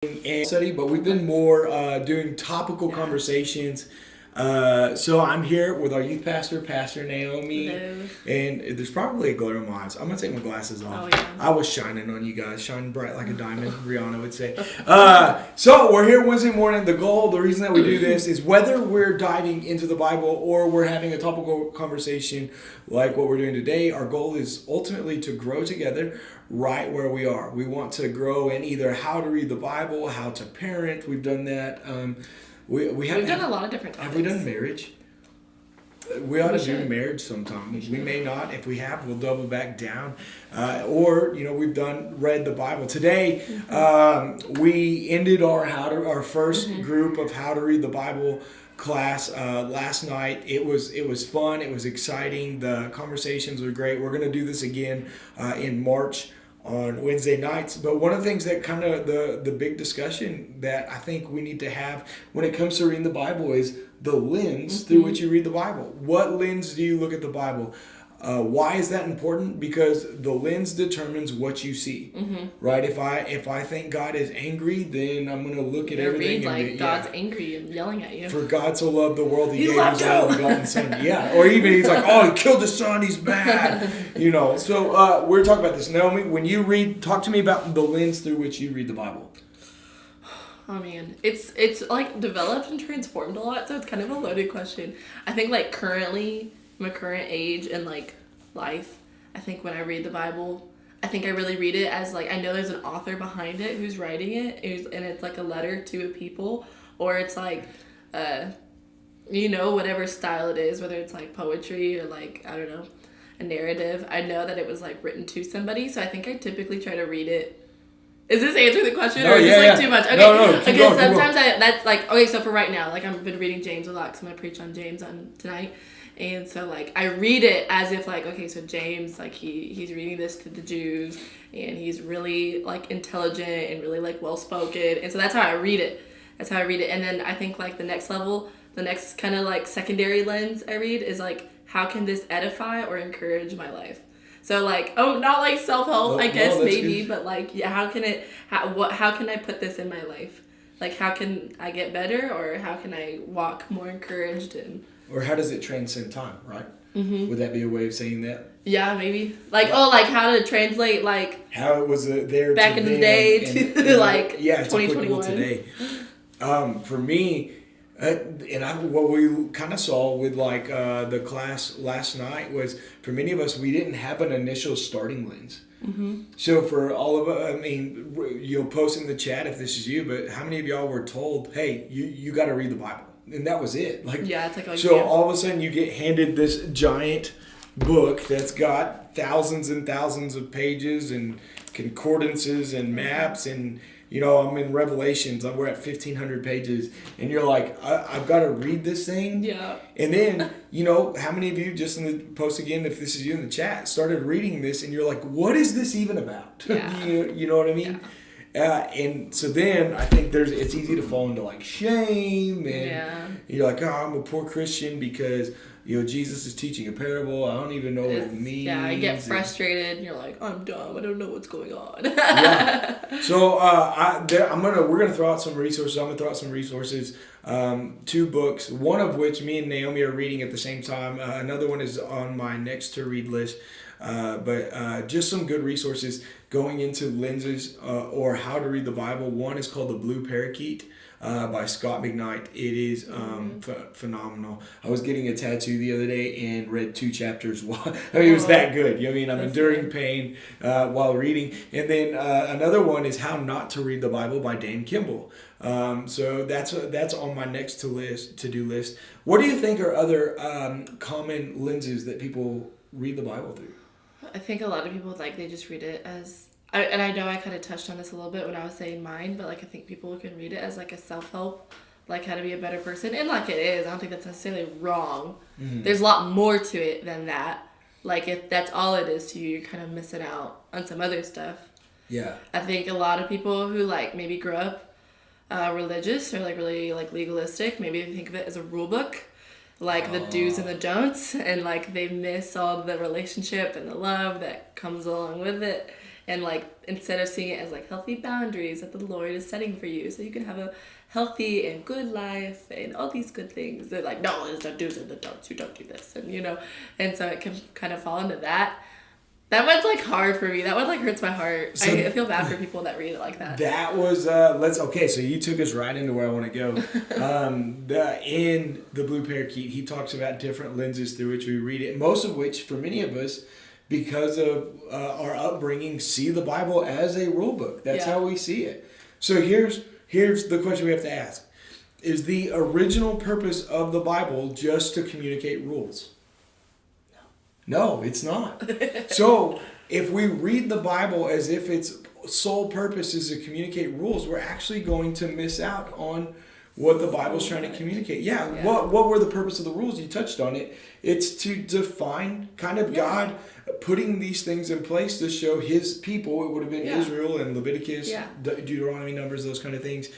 and study, but we've been more doing topical conversations. So I'm here with our youth pastor, Pastor Naomi. Hello. And there's probably a glare in my eyes. I'm gonna take my glasses off. Oh, yeah. I was shining on you guys, shining bright like a diamond, Rihanna would say. So we're here Wednesday morning. The reason that we do this is whether we're diving into the Bible or we're having a topical conversation like what we're doing today, our goal is ultimately to grow together right where we are. We want to grow in either how to read the Bible, how to parent. We've done that. We've done a lot of different topics. Have we done marriage? We ought to do marriage sometime. We may not. If we have, we'll double back down. Or we've read the Bible. Today, we ended our first group of how to read the Bible class last night. It was fun. It was exciting. The conversations were great. We're going to do this again in March on Wednesday nights. But one of the things that kind of the big discussion that I think we need to have when it comes to reading the Bible is the lens through which you read the Bible. What lens do you look at the Bible? Why is that important? Because the lens determines what you see, right? If I think God is angry, then I'm going to look at everything and God's angry and yelling at you. For God so loved the world, he gave his only begotten Son. Yeah, or even he's like, oh, he killed his son, he's bad. So we're talking about this. Naomi, when you read, talk to me about the lens through which you read the Bible. Oh man, it's like developed and transformed a lot, so it's kind of a loaded question. I think like currently, my current age and like life, I think when I read the Bible, I think I really read it as like, I know there's an author behind it who's writing it, and it's like a letter to a people, or it's like whatever style it is, whether it's like poetry or like, I don't know, a narrative. I know that it was like written to somebody, so I think I typically try to read it. Is this answering the question, or is this too much? Okay, no, keep going, sometimes that's like, okay, so for right now, like I've been reading James a lot because I'm going to preach on James tonight. And so, like, I read it as if, like, okay, so James, like, he's reading this to the Jews, and he's really, like, intelligent and really, like, well-spoken. And so that's how I read it. And then I think, like, the next level, the next kind of, like, secondary lens I read is, like, how can this edify or encourage my life? So, like, not, like, self-help, I guess, maybe, good. But, like, yeah, how can I put this in my life? Like, how can I get better, or how can I walk more encouraged and... Or how does it transcend time, right? Would that be a way of saying that? Yeah, maybe. Like, like how to translate, like... How it was there back in the day to like, yeah, it's 2021. Today. For me, what we kind of saw with, like, the class last night was, for many of us, we didn't have an initial starting lens. So for all of us, I mean, you'll post in the chat if this is you, but how many of y'all were told, hey, you got to read the Bible? And that was it. Like, yeah, it's like so all of a sudden you get handed this giant book that's got thousands and thousands of pages and concordances and maps, and I'm in Revelations. We're at 1,500 pages, and you're like, I've got to read this thing. Yeah. And then how many of you, just in the post again, if this is you in the chat, started reading this, and you're like, what is this even about? Yeah. You know what I mean? Yeah. And so then I think it's easy to fall into like shame, and you're like, oh, I'm a poor Christian because Jesus is teaching a parable. I don't even know what it means. Yeah, I get frustrated, and you're like, I'm dumb. I don't know what's going on. Yeah. So we're gonna throw out some resources. I'm gonna throw out some resources. 2 books, one of which me and Naomi are reading at the same time. Another one is on my next to read list. But just some good resources going into lenses or how to read the Bible. One is called The Blue Parakeet by Scott McKnight. It is phenomenal. I was getting a tattoo the other day and read 2 chapters. It was that good. I'm enduring pain while reading. And then another one is How Not to Read the Bible by Dan Kimball. So that's on my next to-do list. What do you think are other common lenses that people read the Bible through? I think a lot of people, like, they just read it as... and I know I kind of touched on this a little bit when I was saying mine, but, like, I think people can read it as, like, a self-help, like, how to be a better person. And, like, it is. I don't think that's necessarily wrong. There's a lot more to it than that. Like, if that's all it is to you, you're kind of missing out on some other stuff. Yeah. I think a lot of people who, like, maybe grew up religious or, like, really, like, legalistic, maybe they think of it as a rule book. Like the do's and the don'ts, and like they miss all the relationship and the love that comes along with it. And like, instead of seeing it as like healthy boundaries that the Lord is setting for you so you can have a healthy and good life and all these good things, they're like, no, it's the do's and the don'ts, you don't do this, and you know, and so it can kind of fall into that. That one's like hard for me. That one like hurts my heart. So I feel bad for people that read it like that. That was so you took us right into where I want to go. In the Blue Parakeet, he talks about different lenses through which we read it, most of which, for many of us, because of our upbringing, see the Bible as a rule book. That's how we see it. So here's the question we have to ask: is the original purpose of the Bible just to communicate rules? No, it's not. So if we read the Bible as if its sole purpose is to communicate rules, we're actually going to miss out on what the Bible's trying to communicate. Yeah. What were the purpose of the rules? You touched on it. It's to define kind of God putting these things in place to show his people. It would have been Israel and Leviticus, Deuteronomy, Numbers, those kind of things.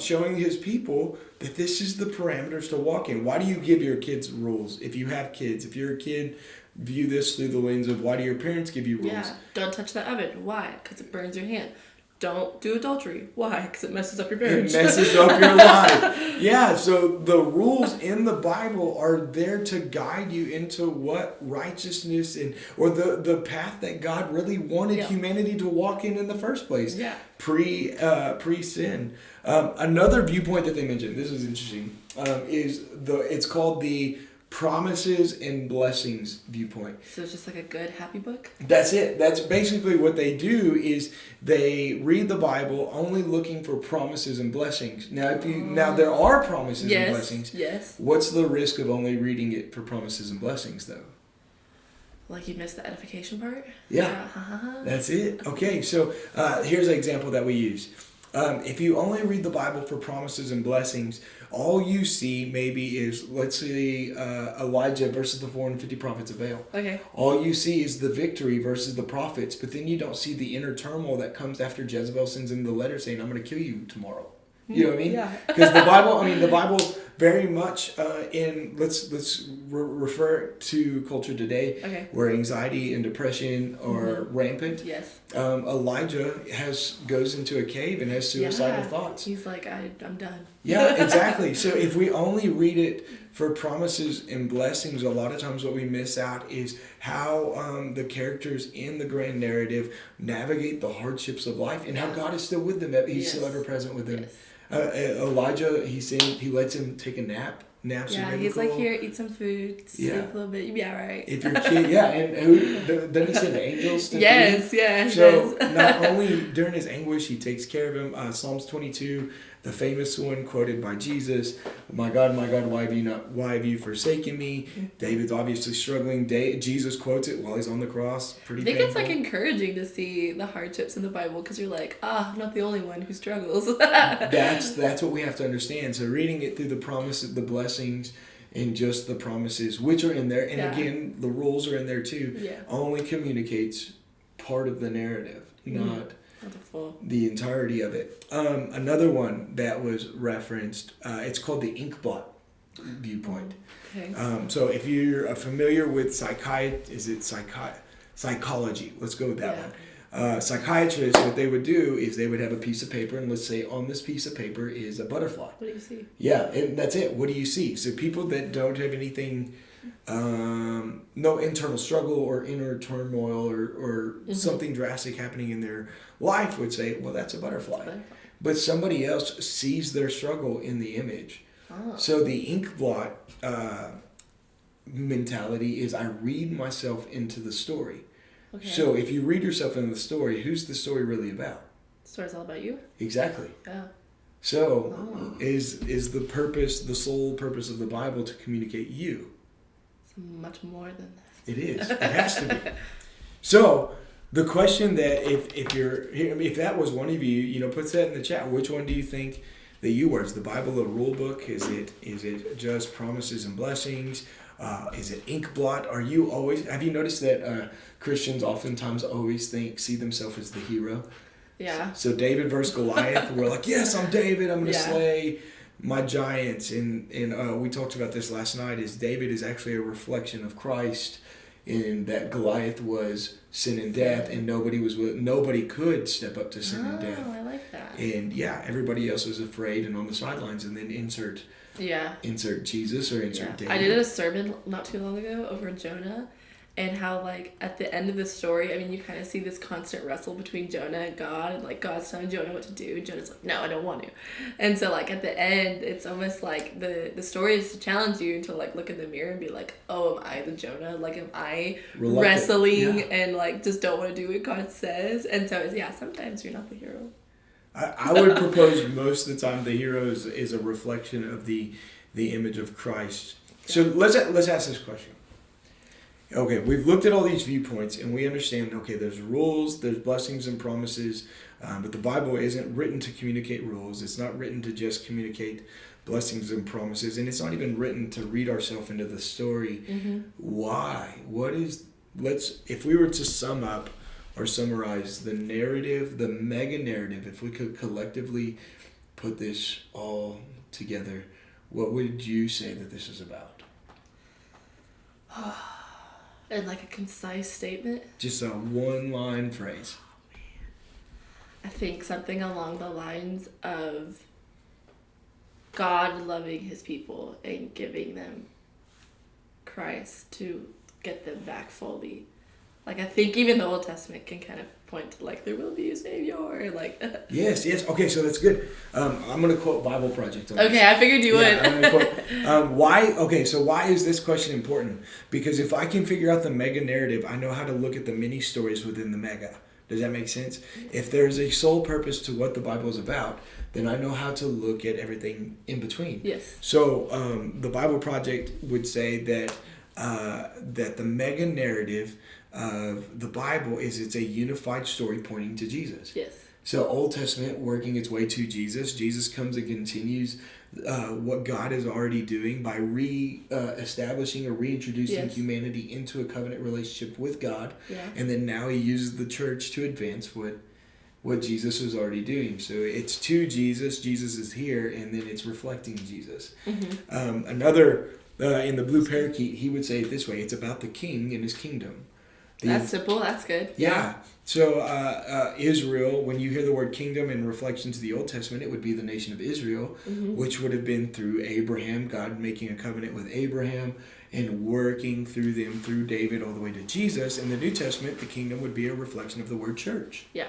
Showing his people that this is the parameters to walk in. Why do you give your kids rules? If you have kids, if you're a kid, view this through the lens of why do your parents give you rules? Yeah, don't touch the oven. Why? Because it burns your hand. Don't do adultery. Why? Because it messes up your marriage. It messes up your life. Yeah, so the rules in the Bible are there to guide you into what righteousness or the path that God really wanted humanity to walk in the first place. Yeah. Pre-sin. Another viewpoint that they mentioned, this is interesting, it's called the promises and blessings viewpoint. So it's just like a good, happy book? That's it. That's basically what they do is they read the Bible only looking for promises and blessings. Now, now there are promises and blessings. Yes. What's the risk of only reading it for promises and blessings, though? Like you missed the edification part? Yeah. That's it. Okay, so here's an example that we use. If you only read the Bible for promises and blessings, all you see maybe is, let's say, Elijah versus the 450 prophets of Baal. Okay. All you see is the victory versus the prophets, but then you don't see the inner turmoil that comes after Jezebel sends him the letter saying, I'm going to kill you tomorrow. You know what I mean? Yeah. Because the Bible very much let's refer to culture today where anxiety and depression are rampant. Yes. Elijah goes into a cave and has suicidal thoughts. He's like, I'm done. Yeah, exactly. So if we only read it for promises and blessings, a lot of times what we miss out is how the characters in the grand narrative navigate the hardships of life and how God is still with them. He's still ever present with them. Yes. Elijah, he lets him take a nap. Naps are biblical. He's like, here, eat some food, sleep a little bit, you'll be all right. If your kid, and doesn't he send angels to Yes, feed? Yeah. So not only during his anguish, he takes care of him. Psalms 22, the famous one quoted by Jesus, my God, why have you forsaken me? David's obviously struggling. Jesus quotes it while he's on the cross. Pretty painful. It's like encouraging to see the hardships in the Bible because you're like, I'm not the only one who struggles. That's what we have to understand. So reading it through the promises, the blessings, and just the promises, which are in there, and again, the rules are in there too, only communicates part of the narrative, not the entirety of it. Another one that was referenced, it's called the Inkblot Viewpoint. Okay. So if you're familiar with psychology, let's go with that one. Psychiatrists, what they would do is they would have a piece of paper, and let's say on this piece of paper is a butterfly. What do you see? Yeah, and that's it. What do you see? So people that don't have anything, no internal struggle or inner turmoil or something drastic happening in their life would say, well, that's a butterfly. But somebody else sees their struggle in the image. Oh. So the Inkblot mentality is I read myself into the story. Okay. So if you read yourself into the story, who's the story really about? The story's all about you. Exactly. Yeah. So is the sole purpose of the Bible to communicate you? It's much more than that. It is. It has to be. So the question that if that was one of you, puts that in the chat. Which one do you think that you were? Is the Bible a rule book? Is it just promises and blessings? Is it Inkblot? Have you noticed that Christians oftentimes always see themselves as the hero? Yeah. So David versus Goliath, we're like, yes, I'm David. I'm going to slay my giants. And we talked about this last night. Is David is actually a reflection of Christ in that Goliath was sin and death, and nobody could step up to sin and death. Oh, I like that. And yeah, everybody else was afraid and on the sidelines, and then insert Jesus or insert David. I did a sermon not too long ago over Jonah, and how like at the end of the story, I mean, you kind of see this constant wrestle between Jonah and God, and like God's telling Jonah what to do, and Jonah's like, no, I don't want to. And so like at the end, it's almost like the story is to challenge you to like look in the mirror and be like, oh, am I the Jonah? Like, am I wrestling and like just don't want to do what God says? And so sometimes you're not the hero. I would propose most of the time the hero is a reflection of the image of Christ. So let's ask this question. Okay, we've looked at all these viewpoints and we understand, okay, there's rules, there's blessings and promises, but the Bible isn't written to communicate rules. It's not written to just communicate blessings and promises, and it's not even written to read ourselves into the story. Mm-hmm. Why? If we were to sum up or summarize the narrative, the mega narrative, if we could collectively put this all together, what would you say that this is about? In like a concise statement? Just a one-line phrase. Oh, man. I think something along the lines of God loving his people and giving them Christ to get them back fully. Like, I think even the Old Testament can kind of point to, like, there will be a Savior, like... Yes. Okay, so that's good. I'm going to quote Bible Project on this. Okay, I figured you would. I'm going to quote. Why is this question important? Because if I can figure out the mega narrative, I know how to look at the mini stories within the mega. Does that make sense? If there's a sole purpose to what the Bible is about, then I know how to look at everything in between. Yes. So the Bible Project would say that the mega narrative of the Bible it's a unified story pointing to Jesus. Yes. So Old Testament working its way to Jesus. Jesus comes and continues what God is already doing by establishing or reintroducing humanity into a covenant relationship with God. Yeah. And then now he uses the church to advance what Jesus was already doing. So it's to Jesus. Jesus is here, and then it's reflecting Jesus. Mm-hmm. Another in the Blue Parakeet, he would say it this way: it's about the King and his kingdom. That's simple. That's good. Yeah. So Israel, when you hear the word kingdom in reflection to the Old Testament, it would be the nation of Israel, mm-hmm. which would have been through Abraham, God making a covenant with Abraham and working through them through David all the way to Jesus. In the New Testament, the kingdom would be a reflection of the word church. Yeah.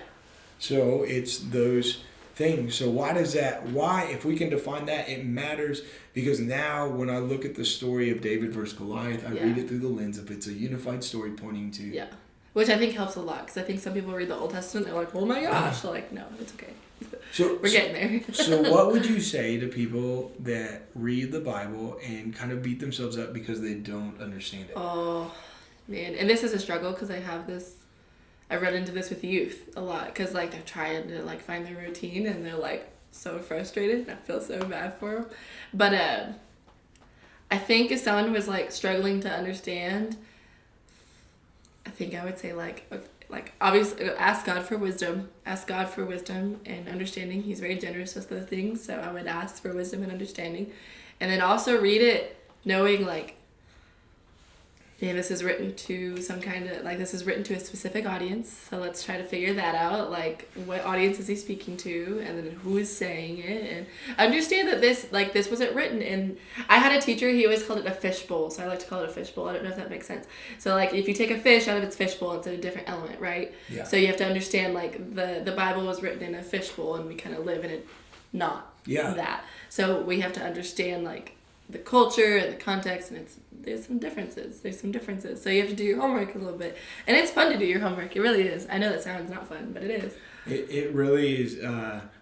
So it's those things. So why, if we can define that, it matters, because now when I look at the story of David versus Goliath, I read it through the lens of it's a unified story pointing to... Yeah. Which I think helps a lot, because I think some people read the Old Testament, they're like, oh my gosh, they're like, no, it's okay. We're getting there. So what would you say to people that read the Bible and kind of beat themselves up because they don't understand it? Oh, man. And this is a struggle, because I run into this with youth a lot, because like they're trying to like find their routine and they're like so frustrated, and I feel so bad for them. But I think if someone was like struggling to understand, I think I would say like obviously ask God for wisdom and understanding. He's very generous with those things, so I would ask for wisdom and understanding, and then also read it knowing like, yeah, this is written to this is written to a specific audience. So let's try to figure that out. Like, what audience is he speaking to, and then who is saying it, and understand that this wasn't written. And I had a teacher, he always called it a fishbowl. So I like to call it a fishbowl. I don't know if that makes sense. So like, if you take a fish out of its fishbowl, it's in a different element, right? Yeah. So you have to understand like the Bible was written in a fishbowl, and we kind of live in it, not that. So we have to understand like the culture and the context, and there's some differences. So you have to do your homework a little bit. And it's fun to do your homework. It really is. I know that sounds not fun, but it is. It really is.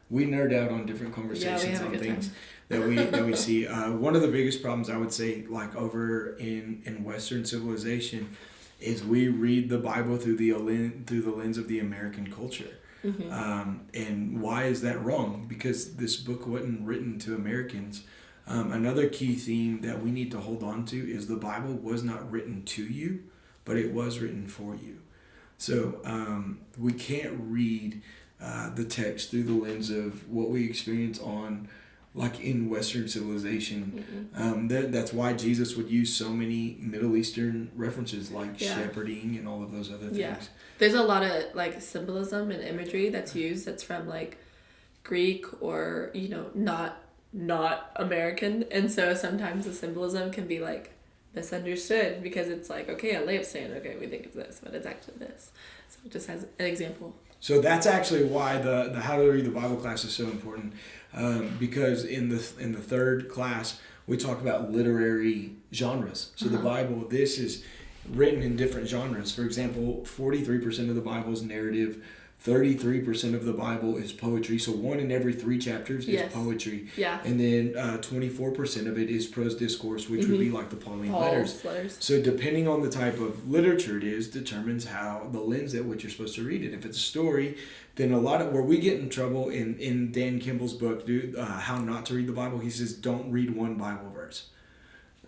We nerd out on different conversations on things that we see. One of the biggest problems, I would say, like over in Western civilization, is we read the Bible through the lens of the American culture. Mm-hmm. And why is that wrong? Because this book wasn't written to Americans. Another key theme that we need to hold on to is the Bible was not written to you, but it was written for you. So we can't read the text through the lens of what we experience on like in Western civilization. That's why Jesus would use so many Middle Eastern references like shepherding and all of those other things. Yeah. There's a lot of like symbolism and imagery that's used that's from like Greek or, you know, not American. And so sometimes the symbolism can be like misunderstood because it's like, okay, a lampstand, okay, we think it's this, but it's actually this. So it just has an example. So that's actually why the How to Read the Bible class is so important, because in the third class we talk about literary genres. So the Bible, this is written in different genres. For example, 43% of the Bible is narrative, 33% of the Bible is poetry. So 1 in every 3 chapters is poetry. Yeah. And then 24% of it is prose discourse, which would be like the Pauline letters. So depending on the type of literature it is, determines how the lens at which you're supposed to read it. If it's a story, then a lot of where we get in trouble in Dan Kimball's book, How Not to Read the Bible, he says don't read one Bible verse.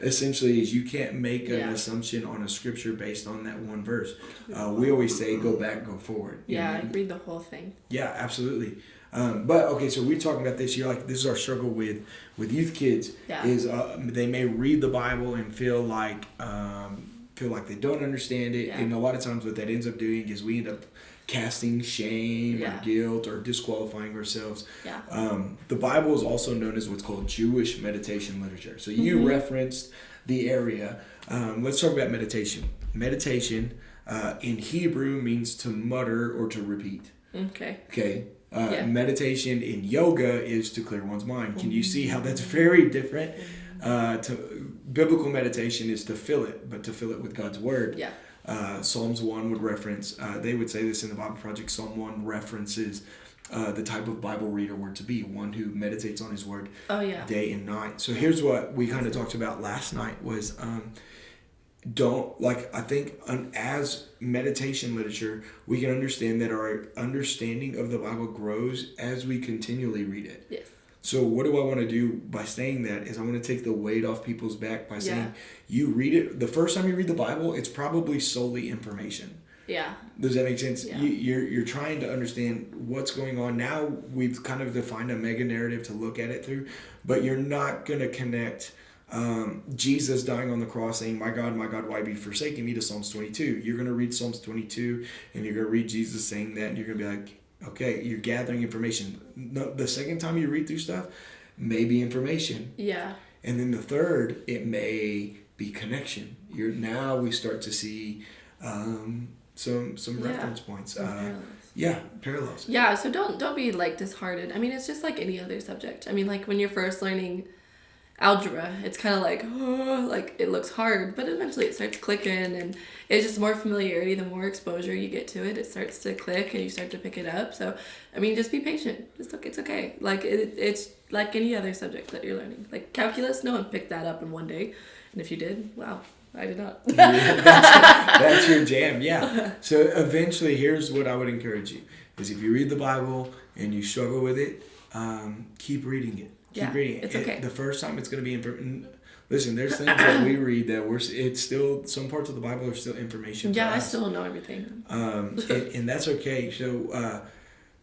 Essentially, is you can't make an assumption on a scripture based on that one verse. We always say go back, go forward. Read the whole thing. Yeah, absolutely. But okay, so we're talking about this. You're like, this is our struggle with youth kids. Yeah. Is they may read the Bible and feel like they don't understand it, and a lot of times what that ends up doing is we end up casting shame or guilt or disqualifying ourselves. The Bible is also known as what's called Jewish meditation literature. So you referenced the area. Let's talk about meditation. Meditation in Hebrew means to mutter or to repeat. Okay. Meditation in yoga is to clear one's mind. Can you see how that's very different? Biblical meditation is to fill it, but to fill it with God's word. Psalms 1 would reference, they would say this in the Bible Project, Psalm 1 references the type of Bible reader we're to be, one who meditates on his word day and night. So here's what we kind of talked about last night was, I think as meditation literature, we can understand that our understanding of the Bible grows as we continually read it. Yes. So what do I want to do by saying that is I want to take the weight off people's back by saying you read it. The first time you read the Bible, it's probably solely information. Yeah. Does that make sense? Yeah. You're trying to understand what's going on. Now we've kind of defined a mega narrative to look at it through, but you're not going to connect Jesus dying on the cross saying, my God, why have you forsaken me, to Psalms 22. You're going to read Psalms 22 and you're going to read Jesus saying that and you're going to be like, okay, you're gathering information. The second time you read through stuff, may be information. Yeah. And then the third, it may be connection. Now we start to see some reference points. Parallels. Yeah, so don't be like disheartened. I mean, it's just like any other subject. I mean, like when you're first learning algebra, it's kind of like, like it looks hard, but eventually it starts clicking, and it's just more familiarity. The more exposure you get to it, it starts to click and you start to pick it up. So I mean, just be patient. It's okay. Like it's like any other subject that you're learning. Like calculus, no one picked that up in one day, and if you did, wow, I did not. That's your jam. Yeah. So eventually, here's what I would encourage you is if you read the Bible and you struggle with it, keep reading it. Keep reading it. It's okay. The first time it's going to be listen, there's things that we read that it's still, some parts of the Bible are still information for us. I still don't know everything. And that's okay. So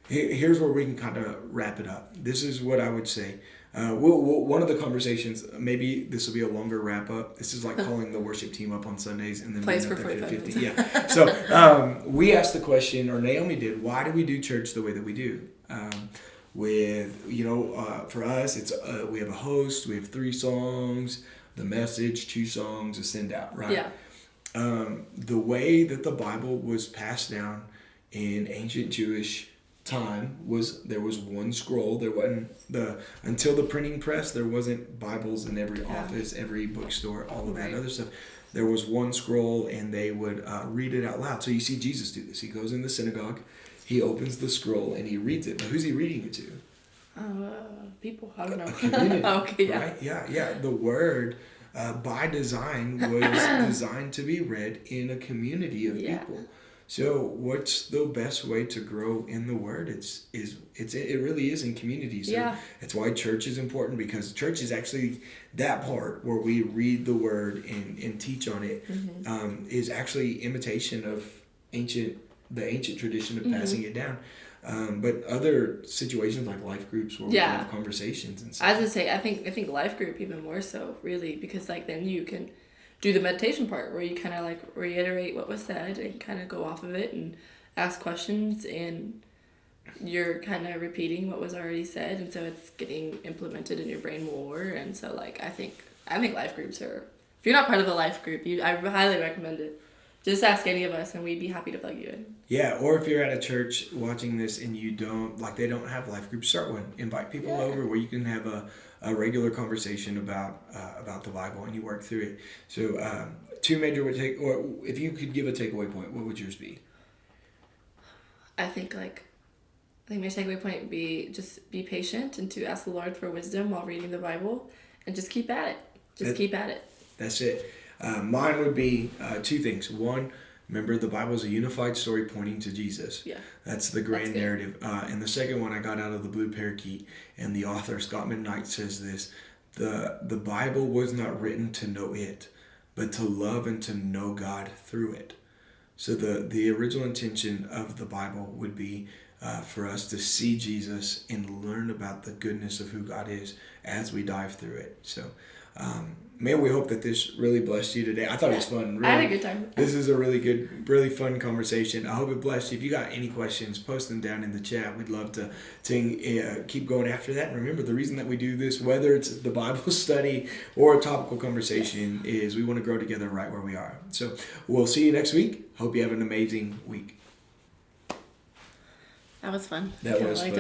here's where we can kind of wrap it up. This is what I would say. One of the conversations, maybe this will be a longer wrap up. This is like calling the worship team up on Sundays and then plays for being up there 45 50. Yeah. So we asked the question, or Naomi did, why do we do church the way that we do? For us, it's we have a host, we have 3 songs, the message, 2 songs, a send out, right? Yeah. The way that the Bible was passed down in ancient Jewish time was there was one scroll. There wasn't until the printing press, there wasn't Bibles in every office, every bookstore, all of that other stuff. There was one scroll and they would read it out loud. So you see Jesus do this. He goes in the synagogue, he opens the scroll and he reads it. Now, who's he reading it to? People, I don't know. A community. Okay, yeah. Right? Yeah. The word, by design, was designed to be read in a community of people. So what's the best way to grow in the word? It really is in community. So that's why church is important, because church is actually that part where we read the word and teach on it, is actually imitation of the ancient tradition of passing it down. But other situations like life groups where we can have conversations and stuff. As I say, I think life group even more so, really, because like then you can do the meditation part where you kind of like reiterate what was said and kind of go off of it and ask questions, and you're kind of repeating what was already said, and so it's getting implemented in your brain more. And so like I think life groups are, if you're not part of a life group, I highly recommend it. Just ask any of us and we'd be happy to plug you in. Yeah, or if you're at a church watching this and you don't, like they don't have life groups, start one. Invite people over where you can have a regular conversation about the Bible and you work through it. So two major or if you could give a takeaway point, what would yours be? I think my takeaway point would be just be patient and to ask the Lord for wisdom while reading the Bible, and just keep at it. Keep at it. That's it. Mine would be two things. One, remember the Bible is a unified story pointing to Jesus. Yeah. That's the grand narrative. And the second one I got out of the Blue Parakeet, and the author Scott McKnight says this: the Bible was not written to know it, but to love and to know God through it. So the original intention of the Bible would be for us to see Jesus and learn about the goodness of who God is as we dive through it. So, man, we hope that this really blessed you today. I thought it was fun. Really. I had a good time. This is a really good, really fun conversation. I hope it blessed you. If you got any questions, post them down in the chat. We'd love to keep going after that. And remember, the reason that we do this, whether it's the Bible study or a topical conversation, is we want to grow together right where we are. So we'll see you next week. Hope you have an amazing week. That was fun. That was fun.